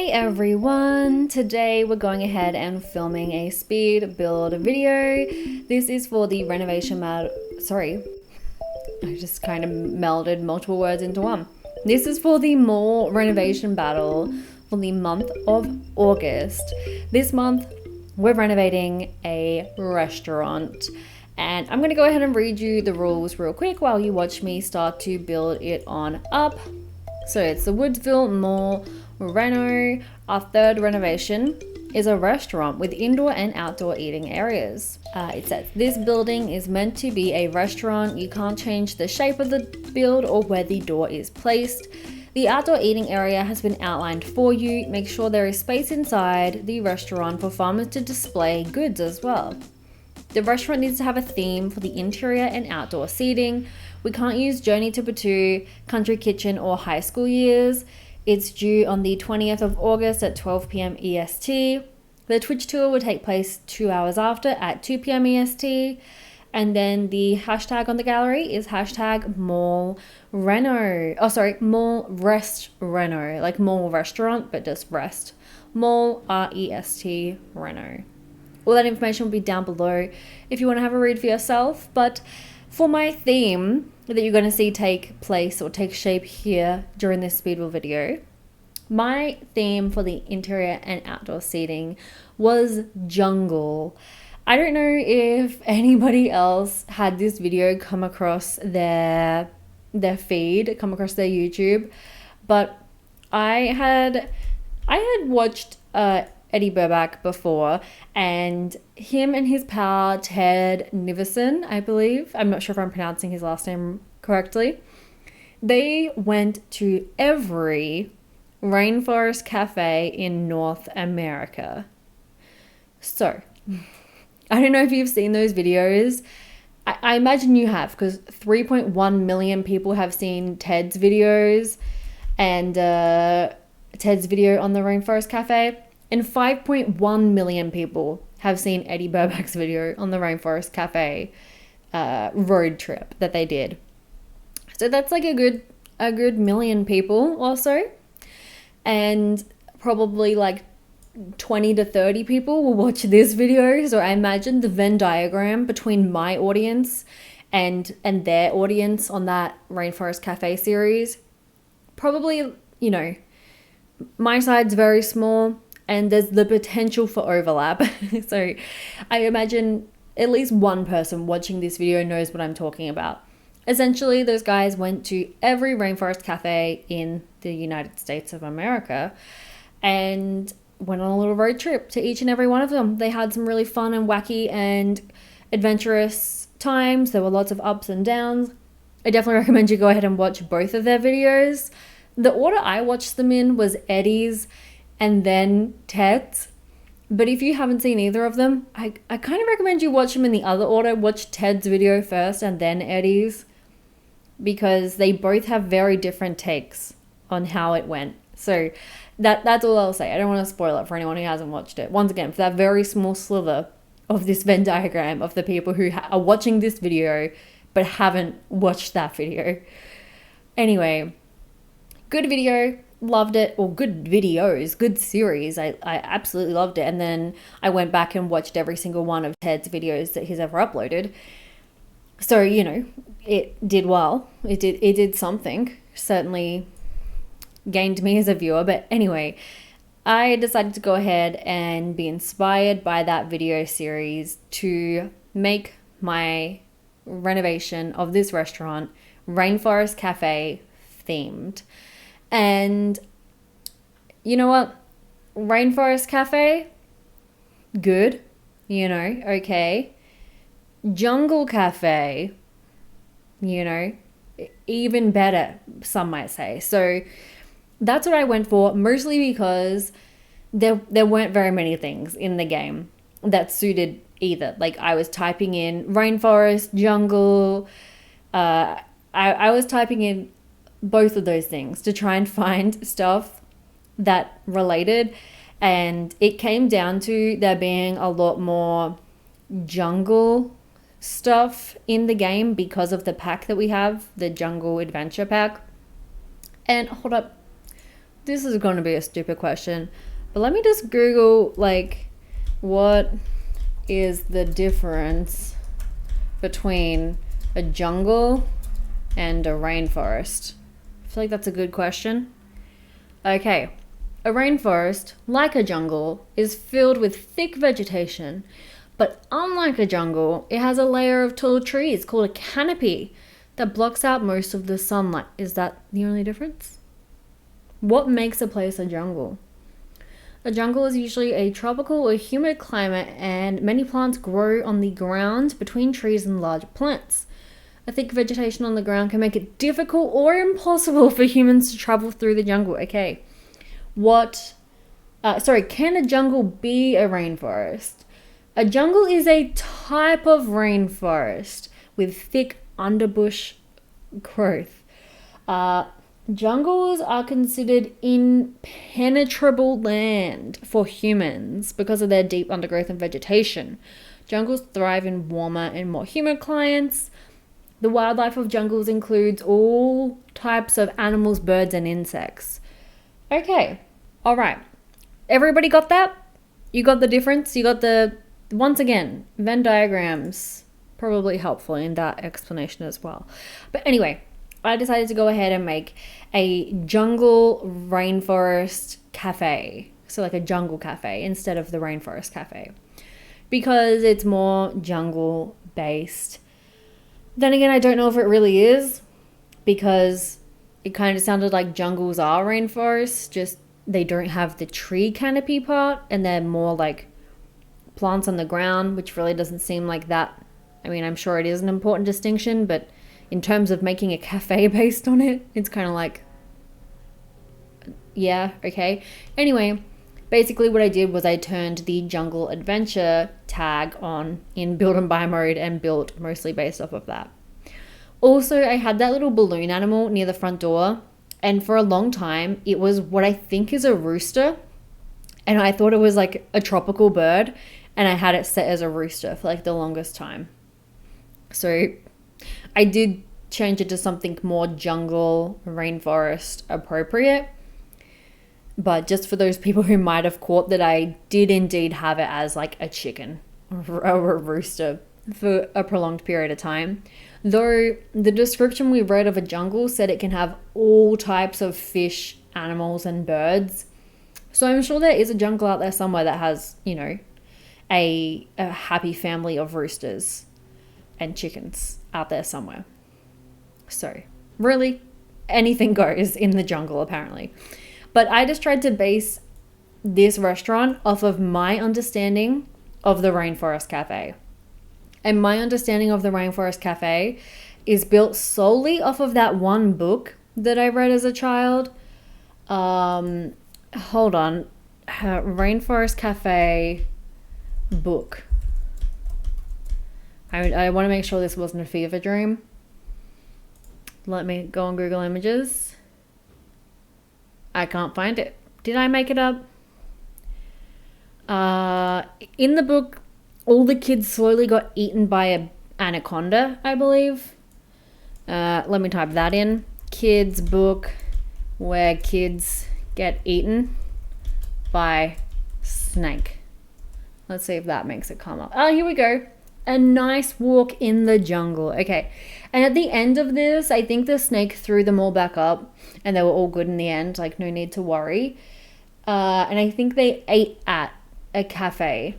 Hey everyone! Today we're going ahead and filming a speed build video. This is for the renovation sorry, I just kind of melded multiple words into one. This is for the mall renovation battle for the month of August. This month we're renovating a restaurant. And I'm going to go ahead and read you the rules real quick while you watch me start to build it on up. So it's the Woodsville Mall Reno. Our third renovation is a restaurant with indoor and outdoor eating areas. It says this building is meant to be a restaurant. You can't change the shape of the build or where the door is placed. The outdoor eating area has been outlined for you. Make sure there is space inside the restaurant for farmers to display goods as well. The restaurant needs to have a theme for the interior and outdoor seating. We can't use Journey to Batu, Country Kitchen, or high school years. It's due on the 20th of August at 12 p.m. EST. The Twitch tour will take place 2 hours after at 2 p.m. EST. And then the hashtag on the gallery is hashtag mall reno. Oh, sorry, mall rest reno. Like mall restaurant, but just rest. Mall R-E-S-T reno. All that information will be down below if you want to have a read for yourself. But for my theme that you're going to see take place or take shape here during this speed build video, my theme for the interior and outdoor seating was jungle. I don't know if anybody else had this video come across their feed, come across their YouTube, but I had watched Eddie Burback before, and him and his pal Ted Nivison, I believe, I'm not sure if I'm pronouncing his last name correctly, they went to every Rainforest Café in North America. So, I don't know if you've seen those videos. I imagine you have, because 3.1 million people have seen Ted's videos and Ted's video on the Rainforest Café. And 5.1 million people have seen Eddie Burback's video on the Rainforest Café road trip that they did. So that's like a good million people or so. And probably like 20 to 30 people will watch this video. So I imagine the Venn diagram between my audience and their audience on that Rainforest Café series. Probably, you know, my side's very small, and there's the potential for overlap. So I imagine at least one person watching this video knows what I'm talking about. Essentially, those guys went to every Rainforest Cafe in the United States of America and went on a little road trip to each and every one of them. They had some really fun and wacky and adventurous times. There were lots of ups and downs. I definitely recommend you go ahead and watch both of their videos. The order I watched them in was Eddie's and then Ted's. But if you haven't seen either of them, I kind of recommend you watch them in the other order. Watch Ted's video first and then Eddie's, because they both have very different takes on how it went. So that's all I'll say. I don't want to spoil it for anyone who hasn't watched it. Once again, for that very small sliver of this Venn diagram of the people who are watching this video but haven't watched that video. Anyway, good video. Loved it. Or good videos, good series. I absolutely loved it. And then I went back and watched every single one of Ted's videos that he's ever uploaded. So, you know, it did well. It did something. Certainly gained me as a viewer. But anyway, I decided to go ahead and be inspired by that video series to make my renovation of this restaurant Rainforest Cafe themed. And you know what? Rainforest Cafe, good, you know, okay. Jungle Cafe, you know, even better, some might say. So that's what I went for, mostly because there weren't very many things in the game that suited either. Like I was typing in rainforest, jungle, I was typing in both of those things to try and find stuff that related, and it came down to there being a lot more jungle stuff in the game because of the pack that we have, the jungle adventure pack. And hold up, this is going to be a stupid question, but let me just Google, like, what is the difference between a jungle and a rainforest? I feel like that's a good question. Okay, a rainforest, like a jungle, is filled with thick vegetation, but unlike a jungle, it has a layer of tall trees called a canopy that blocks out most of the sunlight. Is that the only difference? What makes a place a jungle? A jungle is usually a tropical or humid climate, and many plants grow on the ground between trees and large plants. A thick vegetation on the ground can make it difficult or impossible for humans to travel through the jungle. Okay, can a jungle be a rainforest? A jungle is a type of rainforest with thick underbush growth. Jungles are considered impenetrable land for humans because of their deep undergrowth and vegetation. Jungles thrive in warmer and more humid climates. The wildlife of jungles includes all types of animals, birds, and insects. Okay, all right. Everybody got that? You got the difference? You got once again, Venn diagrams, probably helpful in that explanation as well. But anyway, I decided to go ahead and make a jungle rainforest cafe. So like a jungle cafe instead of the Rainforest Cafe, because it's more jungle based. Then again, I don't know if it really is, because it kind of sounded like jungles are rainforests, just they don't have the tree canopy part, and they're more like plants on the ground, which really doesn't seem like that. I mean, I'm sure it is an important distinction, but in terms of making a cafe based on it, it's kind of like, yeah, okay. Anyway, basically what I did was I turned the jungle adventure tag on in build and buy mode and built mostly based off of that. Also, I had that little balloon animal near the front door, and for a long time it was what I think is a rooster, and I thought it was like a tropical bird, and I had it set as a rooster for like the longest time. So I did change it to something more jungle, rainforest appropriate. But just for those people who might have caught that, I did indeed have it as like a chicken or a rooster for a prolonged period of time. Though the description we read of a jungle said it can have all types of fish, animals, and birds. So I'm sure there is a jungle out there somewhere that has, you know, a happy family of roosters and chickens out there somewhere. So really, anything goes in the jungle apparently. But I just tried to base this restaurant off of my understanding of the Rainforest Cafe. And my understanding of the Rainforest Cafe is built solely off of that one book that I read as a child. Hold on. Rainforest Cafe book. I want to make sure this wasn't a fever dream. Let me go on Google Images. I can't find it. Did I make it up? In the book, all the kids slowly got eaten by an anaconda, I believe. Let me type that in. Kids book where kids get eaten by snake. Let's see if that makes it come up. Oh, here we go. A nice walk in the jungle. Okay. And at the end of this, I think the snake threw them all back up and they were all good in the end. Like, no need to worry. And I think they ate at a cafe.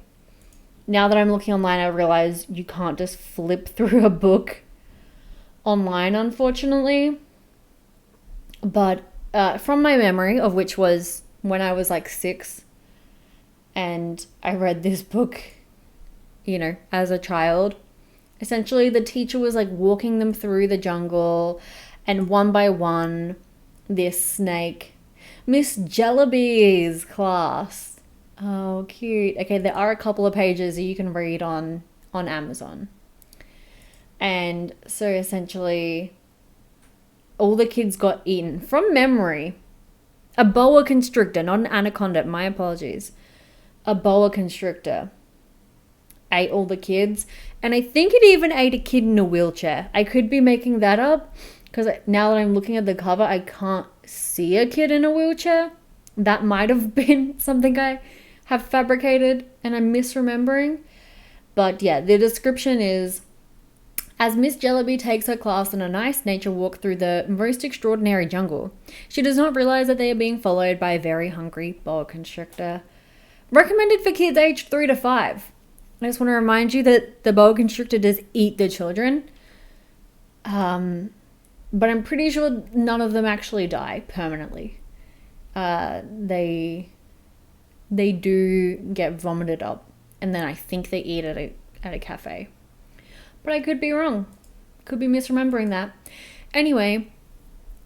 Now that I'm looking online, I realize you can't just flip through a book online, unfortunately. But from my memory, of which was when I was like 6, and I read this book, you know, as a child. Essentially, the teacher was like walking them through the jungle, and one by one, this snake, Miss Jellybee's class. Oh, cute. Okay, there are a couple of pages that you can read on Amazon. And so essentially, all the kids got eaten. From memory, a boa constrictor, not an anaconda, my apologies. A boa constrictor ate all the kids, and I think it even ate a kid in a wheelchair. I could be making that up, because now that I'm looking at the cover, I can't see a kid in a wheelchair. that might have been something I have fabricated and I'm misremembering. But yeah, the description is, as Miss Jellyby takes her class on a nice nature walk through the most extraordinary jungle, she does not realize that they are being followed by a very hungry boa constrictor. Recommended for kids aged 3 to 5. I just want to remind you that the boa constrictor does eat the children. But I'm pretty sure none of them actually die permanently. They do get vomited up, and then I think they eat at a cafe. But I could be wrong. Could be misremembering that. Anyway,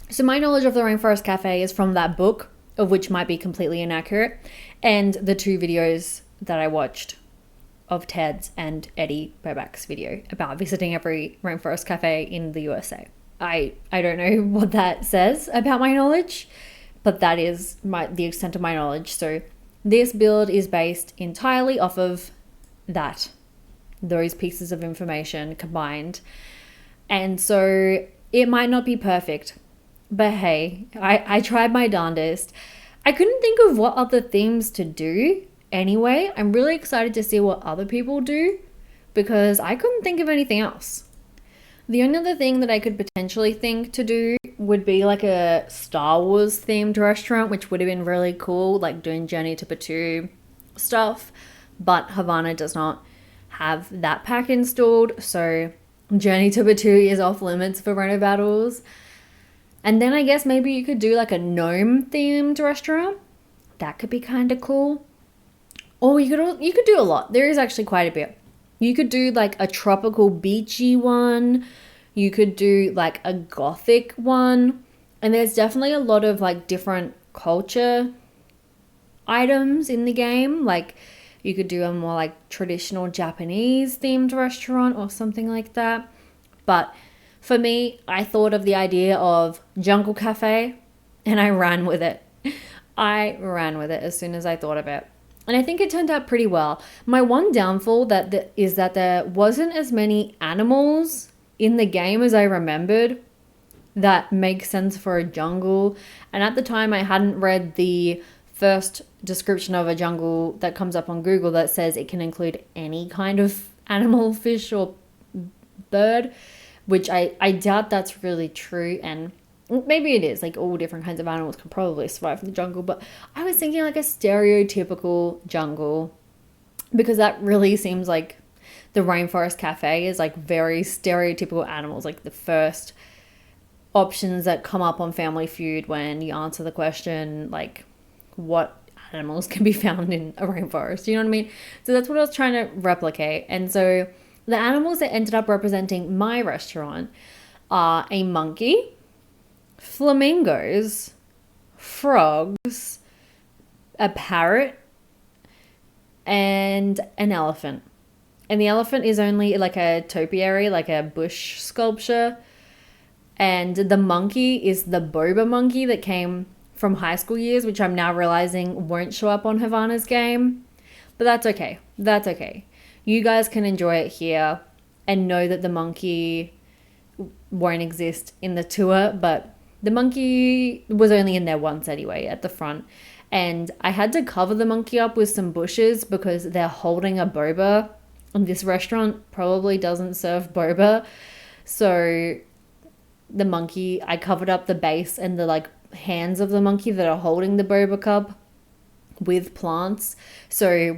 so my knowledge of the Rainforest Café is from that book, of which might be completely inaccurate, and the 2 videos that I watched of Ted's and Eddie Bobak's video about visiting every Rainforest Café in the USA. I don't know what that says about my knowledge, but that is the extent of my knowledge. So this build is based entirely off of those pieces of information combined. And so it might not be perfect, but hey, I tried my darndest. I couldn't think of what other themes to do anyway. I'm really excited to see what other people do because I couldn't think of anything else. The only other thing that I could potentially think to do would be like a Star Wars themed restaurant, which would have been really cool, like doing Journey to Batuu stuff. But Havana does not have that pack installed, so Journey to Batuu is off limits for reno battles. And then I guess maybe you could do like a gnome themed restaurant. That could be kind of cool. Or you could do a lot. There is actually quite a bit. You could do like a tropical beachy one. You could do like a gothic one. And there's definitely a lot of like different culture items in the game. Like you could do a more like traditional Japanese themed restaurant or something like that. But for me, I thought of the idea of jungle cafe and I ran with it. I ran with it as soon as I thought of it. And I think it turned out pretty well. My one downfall is that there wasn't as many animals in the game as I remembered that make sense for a jungle. And at the time, I hadn't read the first description of a jungle that comes up on Google that says it can include any kind of animal, fish, or bird, which I doubt that's really true. And maybe it is, like all different kinds of animals can probably survive in the jungle, but I was thinking like a stereotypical jungle because that really seems like the Rainforest Cafe is like very stereotypical animals, like the first options that come up on Family Feud when you answer the question, like what animals can be found in a rainforest, you know what I mean? So that's what I was trying to replicate. And so the animals that ended up representing my restaurant are a monkey, flamingos, frogs, a parrot, and an elephant. And the elephant is only like a topiary, like a bush sculpture. And the monkey is the boba monkey that came from high school years, which I'm now realizing won't show up on Havana's game. But that's okay. That's okay. You guys can enjoy it here and know that the monkey won't exist in the tour, but the monkey was only in there once anyway at the front. And I had to cover the monkey up with some bushes because they're holding a boba. And this restaurant probably doesn't serve boba. So the monkey, I covered up the base and the like hands of the monkey that are holding the boba cup with plants. So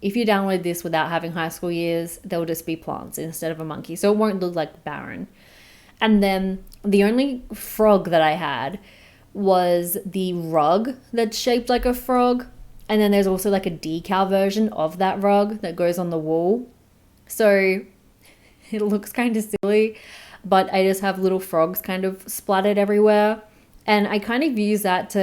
if you download this without having high school years, there'll just be plants instead of a monkey. So it won't look like barren. And then the only frog that I had was the rug that's shaped like a frog. And then there's also like a decal version of that rug that goes on the wall. So it looks kind of silly, but I just have little frogs kind of splattered everywhere. And I kind of use that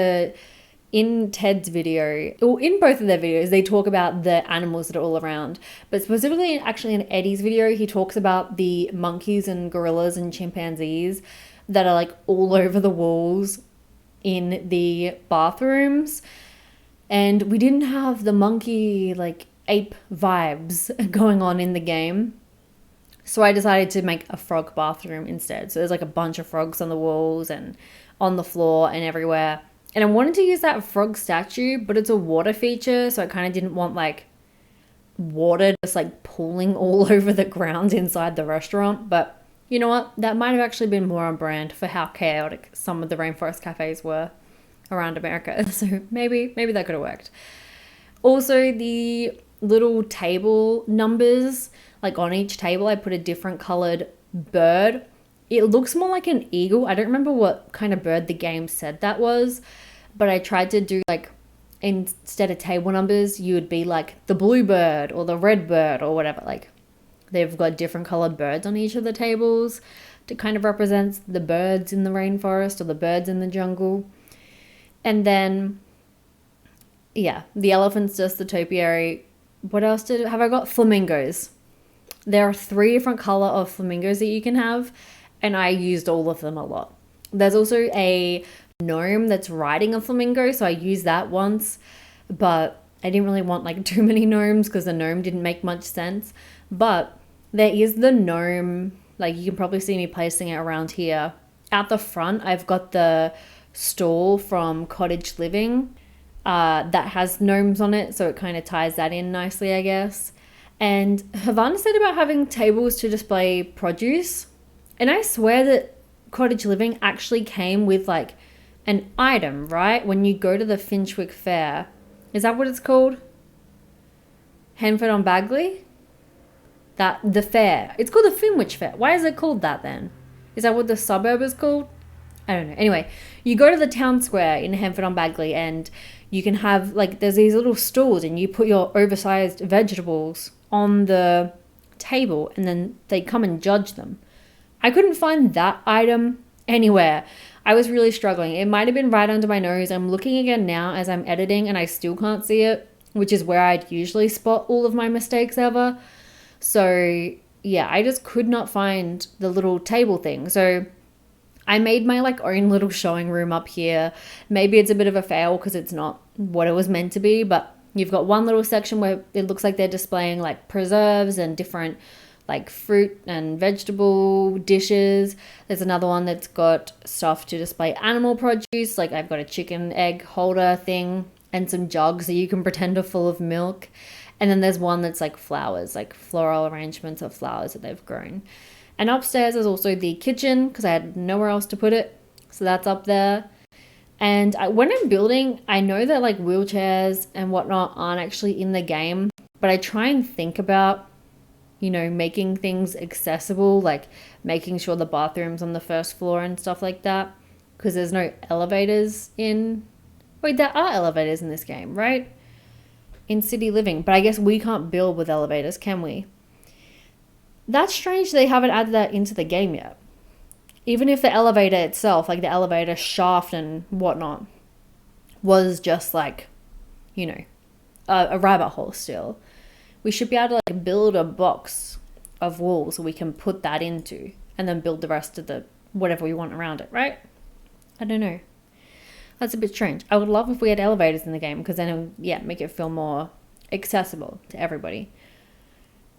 in Ted's video, or in both of their videos, they talk about the animals that are all around. But specifically, actually in Eddie's video, he talks about the monkeys and gorillas and chimpanzees that are like all over the walls in the bathrooms. And we didn't have the monkey like ape vibes going on in the game. So I decided to make a frog bathroom instead. So there's like a bunch of frogs on the walls and on the floor and everywhere. And I wanted to use that frog statue, but it's a water feature, so I kind of didn't want like water just like pooling all over the ground inside the restaurant. But you know what? That might have actually been more on brand for how chaotic some of the Rainforest cafes were around America. So maybe that could have worked. Also, the little table numbers, like on each table, I put a different colored bird. It looks more like an eagle. I don't remember what kind of bird the game said that was, but I tried to do like, instead of table numbers, you would be like the blue bird or the red bird or whatever. Like they've got different colored birds on each of the tables to kind of represent the birds in the rainforest or the birds in the jungle. And then, yeah, the elephant's just the topiary. What else have I got? Flamingos. There are 3 different color of flamingos that you can have, and I used all of them a lot. There's also a gnome that's riding a flamingo, so I used that once, but I didn't really want like too many gnomes because the gnome didn't make much sense. But there is the gnome, like you can probably see me placing it around here. At the front, I've got the stall from Cottage Living that has gnomes on it, so it kind of ties that in nicely, I guess. And Havana said about having tables to display produce, and I swear that Cottage Living actually came with like an item, right? When you go to the Finchwick Fair. Is that what it's called? Henford on Bagley? The fair. It's called the Finwich Fair. Why is it called that then? Is that what the suburb is called? I don't know. Anyway, you go to the town square in Henford on Bagley and you can have like, there's these little stalls and you put your oversized vegetables on the table and then they come and judge them. I couldn't find that item anywhere. I was really struggling. It might have been right under my nose. I'm looking again now as I'm editing and I still can't see it, which is where I'd usually spot all of my mistakes ever. So yeah, I just could not find the little table thing. So I made my like own little showing room up here. Maybe it's a bit of a fail because it's not what it was meant to be, but you've got one little section where it looks like they're displaying like preserves and different like fruit and vegetable dishes. There's another one that's got stuff to display animal produce. Like I've got a chicken egg holder thing and some jugs that you can pretend are full of milk. And then there's one that's like flowers, like floral arrangements of flowers that they've grown. And upstairs is also the kitchen because I had nowhere else to put it. So that's up there. And when I'm building, I know that like wheelchairs and whatnot aren't actually in the game, but I try and think about, you know, making things accessible, like making sure the bathroom's on the first floor and stuff like that, because there's no elevators in... Wait, there are elevators in this game, right? In City Living, but I guess we can't build with elevators, can we? That's strange they haven't added that into the game yet. Even if the elevator itself, like the elevator shaft and whatnot, was just like, you know, a rabbit hole still, we should be able to like build a box of wool so we can put that into and then build the rest of the whatever we want around it, right? I don't know. That's a bit strange. I would love if we had elevators in the game because then it would, yeah, make it feel more accessible to everybody.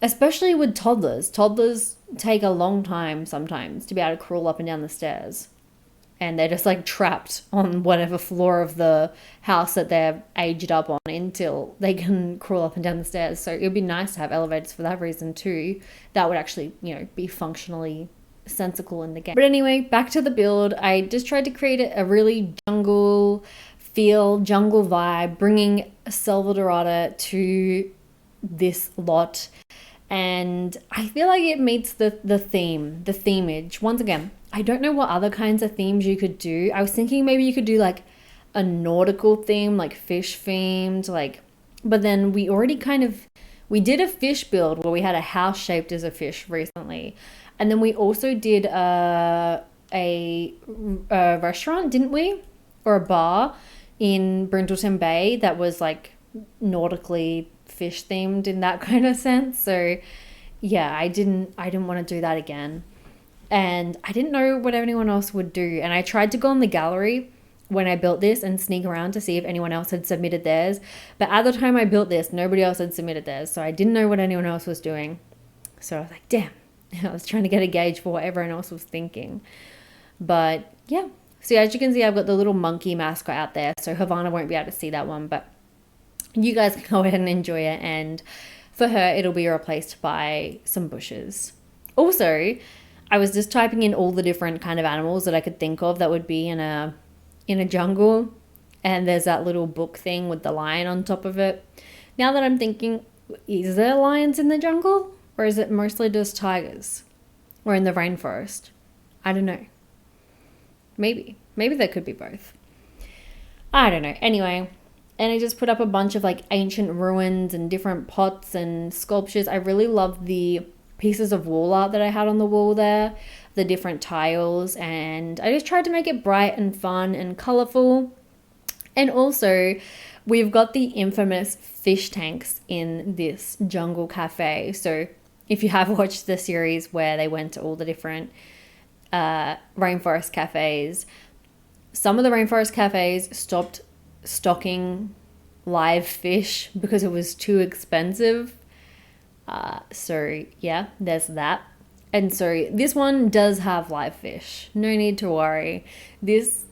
Especially with toddlers. Toddlers take a long time sometimes to be able to crawl up and down the stairs. And they're just like trapped on whatever floor of the house that they're aged up on until they can crawl up and down the stairs. So it would be nice to have elevators for that reason too. That would actually, you know, be functionally sensible in the game. But anyway, back to the build. I just tried to create a really jungle feel, jungle vibe, bringing Selva Dorada to this lot. And I feel like it meets the theme, the themage. Once again, I don't know what other kinds of themes you could do. I was thinking maybe you could do like a nautical theme, like fish themed, like, but then we did a fish build where we had a house shaped as a fish recently. And then we also did a restaurant, didn't we? Or a bar in Brindleton Bay that was like nautically fish themed in that kind of sense. So yeah, I didn't want to do that again. And I didn't know what anyone else would do. And I tried to go on the gallery when I built this and sneak around to see if anyone else had submitted theirs. But at the time I built this, nobody else had submitted theirs. So I didn't know what anyone else was doing. So I was like, damn. I was trying to get a gauge for what everyone else was thinking. But yeah, So as you can see, I've got the little monkey mascot out there, so Havana won't be able to see that one, but you guys can go ahead and enjoy it, and for her it'll be replaced by some bushes. Also, I was just typing in all the different kind of animals that I could think of that would be in a jungle, and there's that little book thing with the lion on top of it. Now that I'm thinking, is there lions in the jungle, or is it mostly just tigers, or in the rainforest? I don't know. Maybe there could be both. I don't know. Anyway, and I just put up a bunch of like ancient ruins and different pots and sculptures. I really love the pieces of wall art that I had on the wall there, the different tiles, and I just tried to make it bright and fun and colorful. And also, we've got the infamous fish tanks in this jungle cafe. So if you have watched the series where they went to all the different rainforest cafes, some of the rainforest cafes stopped stocking live fish because it was too expensive. So yeah, there's that. And so this one does have live fish. No need to worry. This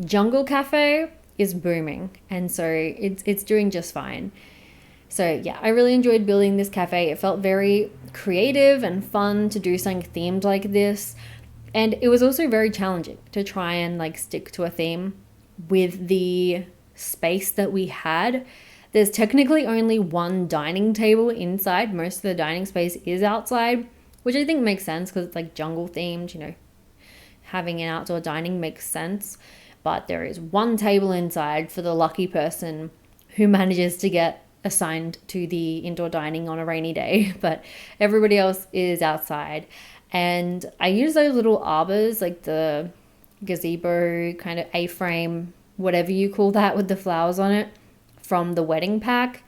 jungle cafe is booming, and so it's doing just fine. So yeah, I really enjoyed building this cafe. It felt very creative and fun to do something themed like this. And it was also very challenging to try and like stick to a theme with the space that we had. There's technically only one dining table inside. Most of the dining space is outside, which I think makes sense because it's like jungle themed, you know, having an outdoor dining makes sense. But there is one table inside for the lucky person who manages to get assigned to the indoor dining on a rainy day, but everybody else is outside. And I use those little arbors, like the gazebo kind of A-frame, whatever you call that, with the flowers on it, from the wedding pack,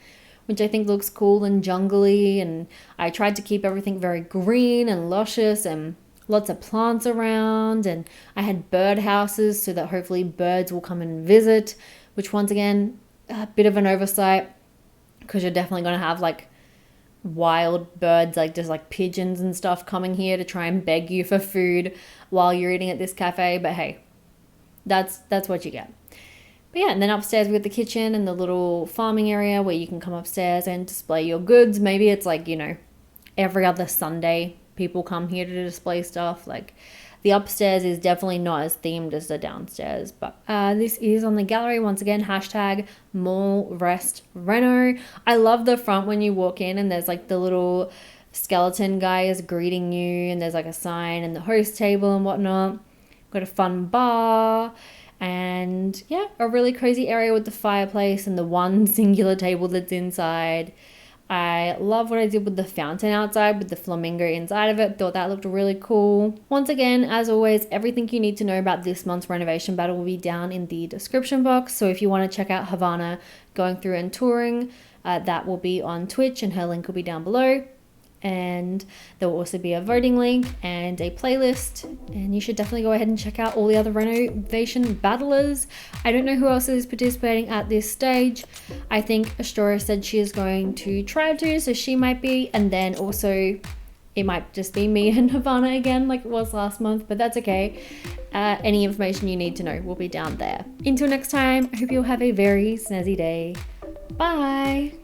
which I think looks cool and jungly. And I tried to keep everything very green and luscious and lots of plants around. And I had bird houses so that hopefully birds will come and visit, which once again, a bit of an oversight because you're definitely going to have like wild birds, like just like pigeons and stuff coming here to try and beg you for food while you're eating at this cafe. But hey, that's what you get. But yeah, and then upstairs we have the kitchen and the little farming area where you can come upstairs and display your goods. Maybe it's like, you know, every other Sunday people come here to display stuff. Like the upstairs is definitely not as themed as the downstairs, but this is on the gallery once again, hashtag mall rest reno. I love the front when you walk in and there's like the little skeleton guy is greeting you, and there's like a sign and the host table and whatnot. Got a fun bar, and yeah, a really cozy area with the fireplace and the one singular table that's inside. I love what I did with the fountain outside with the flamingo inside of it. Thought that looked really cool. Once again, as always, everything you need to know about this month's renovation battle will be down in the description box. So if you want to check out Havana going through and touring, that will be on Twitch and her link will be down below. And there will also be a voting link and a playlist, and you should definitely go ahead and check out all the other renovation battlers. I don't know who else is participating at this stage. I think Astora said she is going to try to, so she might be, and then also it might just be me and Havana again like it was last month, but that's okay. Any information you need to know will be down there. Until next time, I hope you'll have a very snazzy day. Bye!